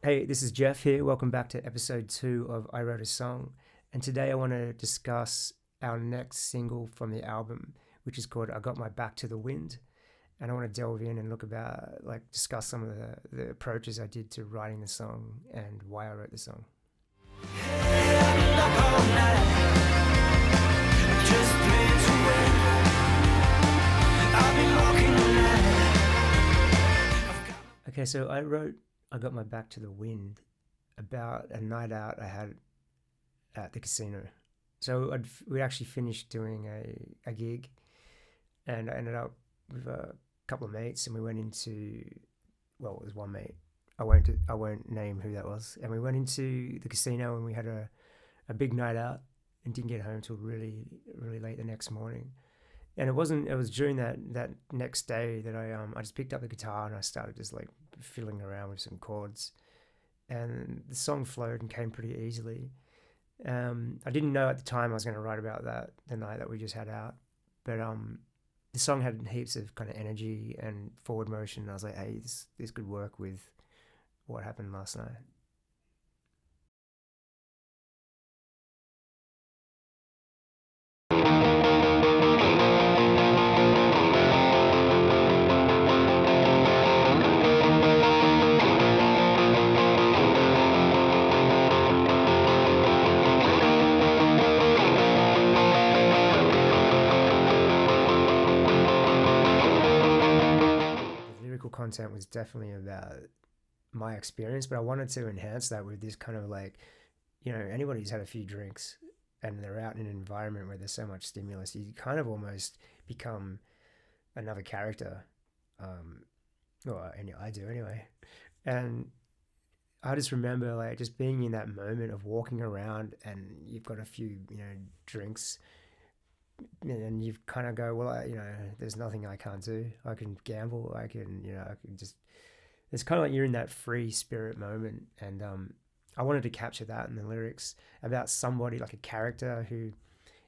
Hey, this is Geoff here. Welcome back to episode 2 of I Wrote a Song. And today I want to discuss our next single from the album, which is called I Got My Back to the Wind. And I want to delve in and discuss some of the approaches I did to writing the song and why I wrote the song. Okay, so I wrote I Got My Back to the Wind about a night out I had at the casino. So we actually finished doing a gig, and I ended up with a couple of mates, and we went into, well, it was one mate. I won't name who that was. And we went into the casino, and we had a big night out, and didn't get home till really late the next morning. And it was during that next day that I just picked up the guitar and I started just like fiddling around with some chords, and the song flowed and came pretty easily. I didn't know at the time I was going to write about that the night that we just had out, but the song had heaps of kind of energy and forward motion. And I was like, hey, this could work with what happened last night. The lyrical content was definitely about my experience, but I wanted to enhance that with this kind of like, anybody who's had a few drinks and they're out in an environment where there's so much stimulus, you kind of almost become another character. I do anyway. And I just remember like just being in that moment of walking around and you've got a few, drinks, and you kind of go, well, there's nothing I can't do. I can gamble. I can just, it's kind of like you're in that free spirit moment. And I wanted to capture that in the lyrics about somebody, like a character who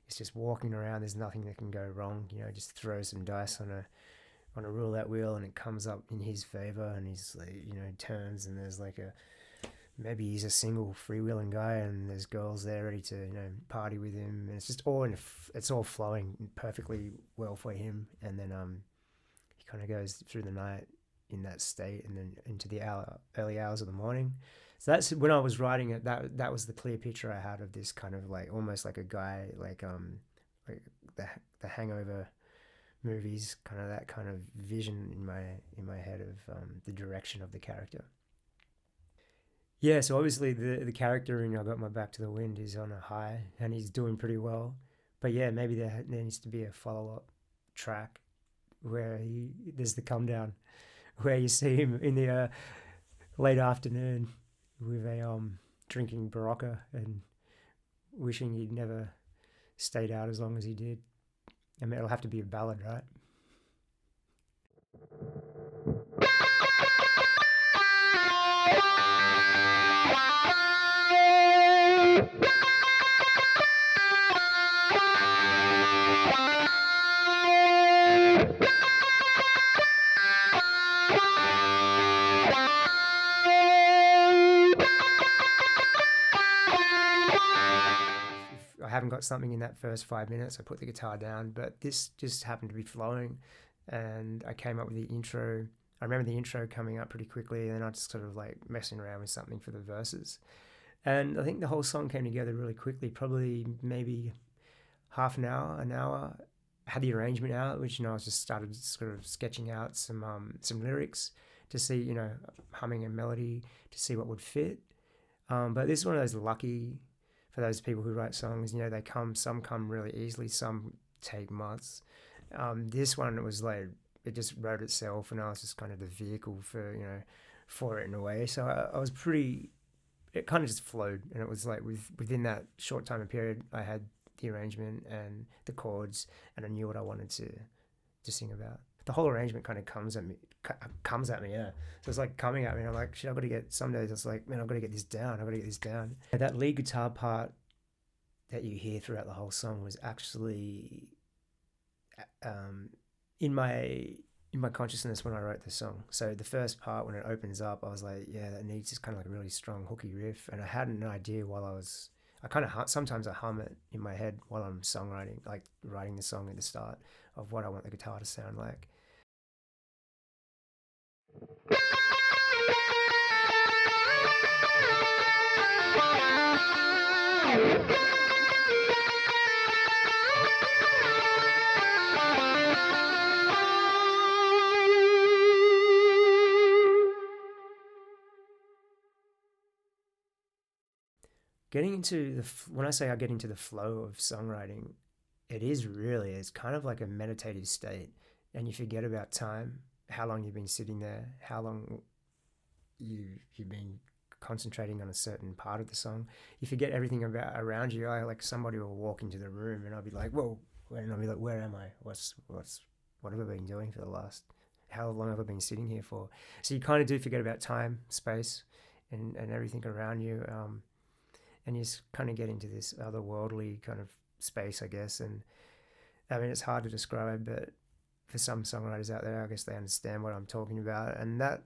is just walking around. There's nothing that can go wrong. Just throw some dice on a roulette wheel and it comes up in his favor, and he's like, turns, and there's like maybe he's a single freewheeling guy and there's girls there ready to party with him, and it's just all it's all flowing perfectly well for him. And then he kind of goes through the night in that state and then into the early hours of the morning. So that's when I was writing it. That was the clear picture I had of this kind of like almost like a guy like the Hangover movies, kind of that kind of vision in my head of the direction of the character. Yeah, so obviously the character in I Got My Back to the Wind is on a high and he's doing pretty well. But yeah, maybe there needs to be a follow-up track where there's the come down, where you see him in the late afternoon with a drinking 𝘫𝘁 and wishing he'd never stayed out as long as he did. I mean, it'll have to be a ballad, right? If I haven't got something in that first 5 minutes, I put the guitar down, but this just happened to be flowing and I came up with the intro. I remember the intro coming up pretty quickly, and then I just sort of like messing around with something for the verses. And I think the whole song came together really quickly, probably maybe half an hour. I had the arrangement out, which, I just started sort of sketching out some lyrics to see, humming a melody to see what would fit. But this is one of those lucky, for those people who write songs, some come really easily, some take months. This one, it was like, it just wrote itself, and I was just kind of the vehicle for it in a way. So I was it kind of just flowed, and it was like within that short time period, I had the arrangement and the chords, and I knew what I wanted to sing about. The whole arrangement kind of comes at me, yeah. So it's like coming at me, and I'm like, shit, I've got to get, some days it's like, man, I've got to get this down. And that lead guitar part that you hear throughout the whole song was actually in my in my consciousness when I wrote the song. So the first part, when it opens up, I was like, yeah, that needs this kind of like a really strong hooky riff. And I had an idea I kind of sometimes I hum it in my head while I'm songwriting, like writing the song at the start of what I want the guitar to sound like. When I say I get into the flow of songwriting, it's kind of like a meditative state, and you forget about time, how long you've been sitting there, how long you've been concentrating on a certain part of the song. You forget everything around you. Like somebody will walk into the room and I'll be like, whoa, and I'll be like, where am I? What have I been doing for the last, how long have I been sitting here for? So you kind of do forget about time, space, and everything around you. And you just kind of get into this otherworldly kind of space, I guess. And I mean, it's hard to describe, but for some songwriters out there, I guess they understand what I'm talking about. And that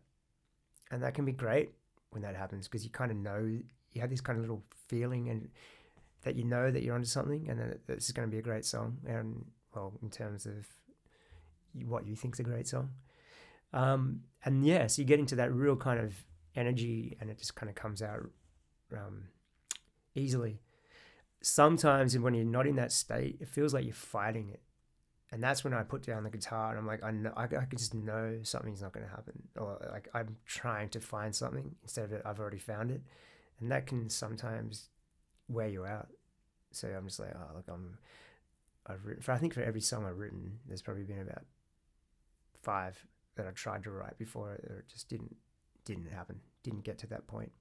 can be great when that happens, because you kind of know, you have this kind of little feeling and that you know that you're onto something, and that this is going to be a great song. And well, in terms of what you think is a great song. And yeah, so you get into that real kind of energy, and it just kind of comes out easily. Sometimes when you're not in that state, it feels like you're fighting it, and that's when I put down the guitar and I'm like, I can just know something's not going to happen, or like I'm trying to find something instead of I've already found it, and that can sometimes wear you out. So I'm just like, oh, look, I think for every song I've written, there's probably been about 5 that I tried to write before it just didn't happen, didn't get to that point.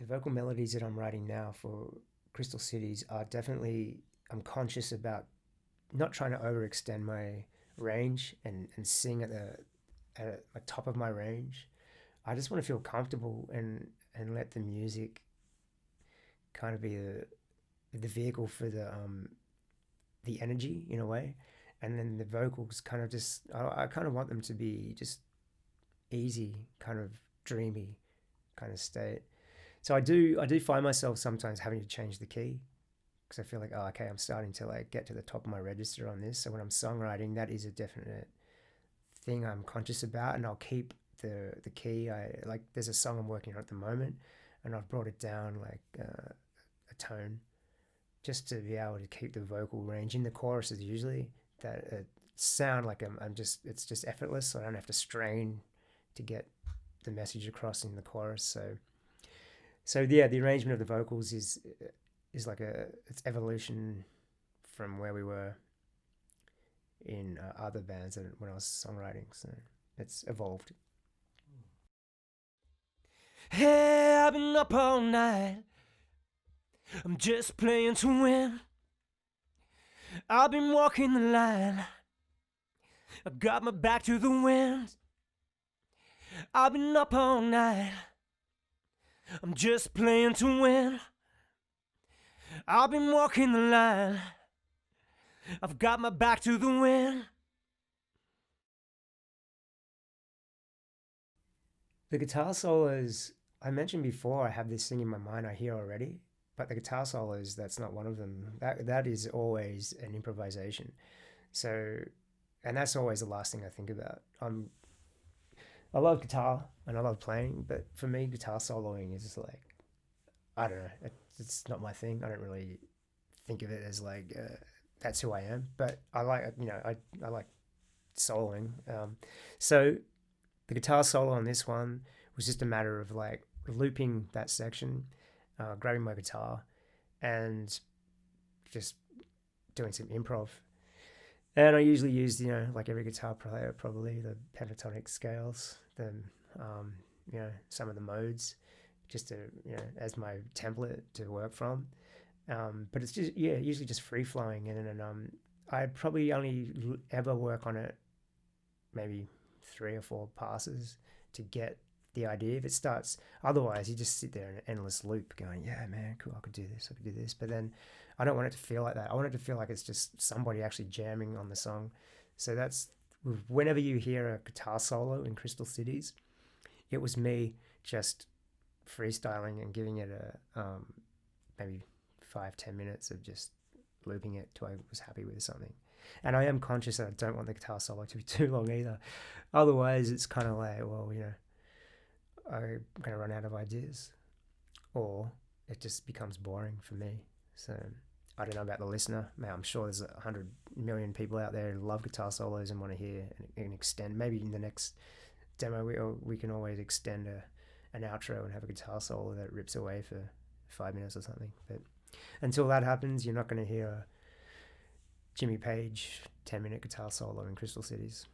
Vocal melodies that I'm writing now for Crystal Cities are definitely, I'm conscious about not trying to overextend my range and sing at the top of my range. I just want to feel comfortable and let the music kind of be the vehicle for the energy in a way, and then the vocals kind of just, I kind of want them to be just easy, kind of dreamy kind of state. So I do find myself sometimes having to change the key, because I feel like, oh, okay, I'm starting to like get to the top of my register on this. So when I'm songwriting, that is a definite thing I'm conscious about, and I'll keep the key. There's a song I'm working on at the moment, and I've brought it down like a tone, just to be able to keep the vocal range in the choruses usually that sound like it's just effortless, so I don't have to strain to get the message across in the chorus. So yeah, the arrangement of the vocals is like it's evolution from where we were in other bands when I was songwriting. So it's evolved. Hey, I've been up all night, I'm just playing to win. I've been walking the line, I got my back to the wind. I've been up all night, I'm just playing to win. I've been walking the line, I've got my back to the wind. The guitar solos, I mentioned before, I have this thing in my mind I hear already, but the guitar solos, that's not one of them. That is always an improvisation. So, and that's always the last thing I think about. I love guitar and I love playing, but for me, guitar soloing is just like I don't know. It's not my thing. I don't really think of it as like that's who I am. But I like, I like soloing. So the guitar solo on this one was just a matter of like looping that section, grabbing my guitar, and just doing some improv. And I usually use, like every guitar player, probably the pentatonic scales, some of the modes, just to, as my template to work from. But it's just, usually just free flowing. And I probably only ever work on it maybe 3 or 4 passes to get the idea. If it starts, otherwise you just sit there in an endless loop going, yeah, man, cool, I could do this. But then I don't want it to feel like that. I want it to feel like it's just somebody actually jamming on the song. So that's, whenever you hear a guitar solo in Crystal Cities, it was me just freestyling and giving it a maybe 5-10 minutes of just looping it till I was happy with something. And I am conscious that I don't want the guitar solo to be too long either. Otherwise, it's kind of like, well, I'm going to run out of ideas, or it just becomes boring for me. So I don't know about the listener. Man, I'm sure there's 100 million people out there who love guitar solos and want to hear and extend. Maybe in the next demo, we can always extend an outro and have a guitar solo that rips away for 5 minutes or something. But until that happens, you're not going to hear Jimmy Page 10-minute guitar solo in Crystal Cities.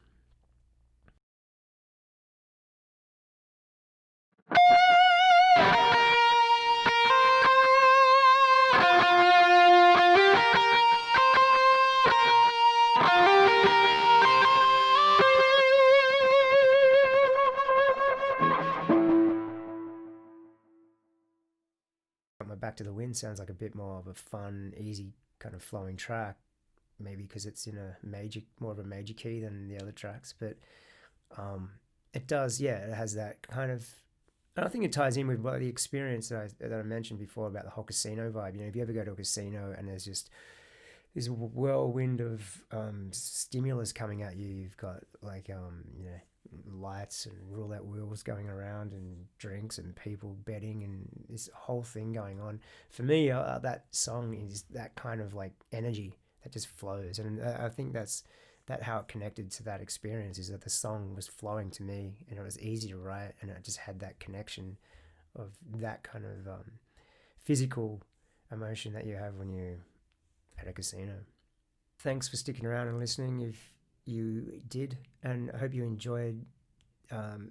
My Back to the Wind sounds like a bit more of a fun, easy kind of flowing track, maybe because it's in more of a major key than the other tracks. But it does, it has that kind of, and I think it ties in with the experience that I mentioned before about the whole casino vibe. If you ever go to a casino and there's just this whirlwind of stimulus coming at you, you've got like lights and roulette wheels going around and drinks and people betting and this whole thing going on. For me, that song is that kind of like energy that just flows, and I think that's how it connected to that experience, is that the song was flowing to me and it was easy to write, and it just had that connection of that kind of physical emotion that you have when you're at a casino. Thanks for sticking around and listening if you did, and I hope you enjoyed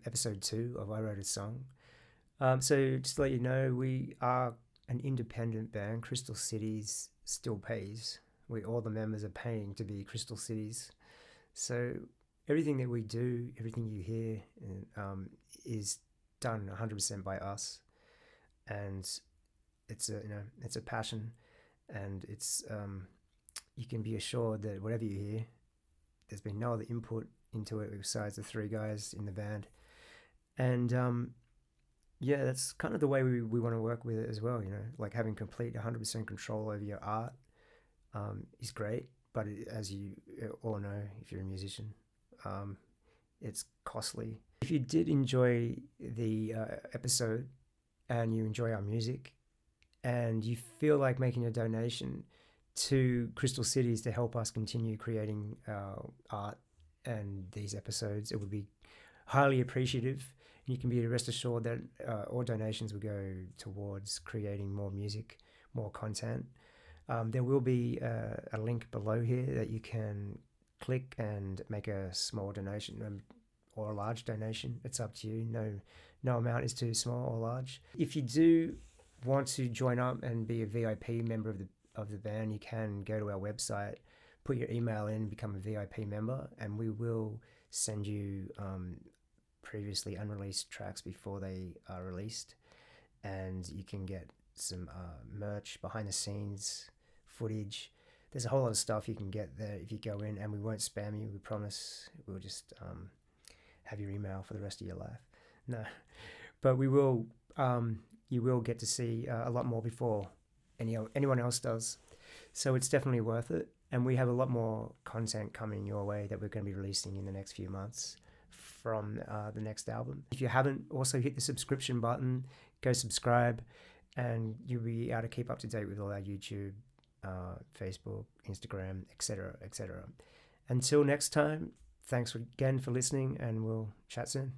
episode 2 of I Wrote a Song. So just to let you know, we are an independent band. Crystal Cities still pays. All the members are paying to be Crystal Cities. So everything that we do, everything you hear, is done 100% by us, and it's a passion, and it's you can be assured that whatever you hear, there's been no other input into it besides the 3 guys in the band. And that's kind of the way we want to work with it as well. Like having complete 100% control over your art is great, but as you all know, if you're a musician, it's costly. If you did enjoy the episode and you enjoy our music and you feel like making a donation to Crystal Cities to help us continue creating our art and these episodes, it would be highly appreciative. You can be rest assured that all donations will go towards creating more music, more content. There will be a link below here that you can click and make a small donation or a large donation. It's up to you. No amount is too small or large. If you do want to join up and be a VIP member of the band, you can go to our website, put your email in, become a VIP member, and we will send you previously unreleased tracks before they are released, and you can get some merch, behind the scenes footage. There's a whole lot of stuff you can get there if you go in, and we won't spam you, we promise. We'll just have your email for the rest of your life. No, but we will. You will get to see a lot more before anyone else does. So it's definitely worth it. And we have a lot more content coming your way that we're going to be releasing in the next few months from the next album. If you haven't, also hit the subscription button, go subscribe, and you'll be able to keep up to date with all our YouTube, Facebook, Instagram, etc., etc. Until next time, thanks again for listening, and we'll chat soon.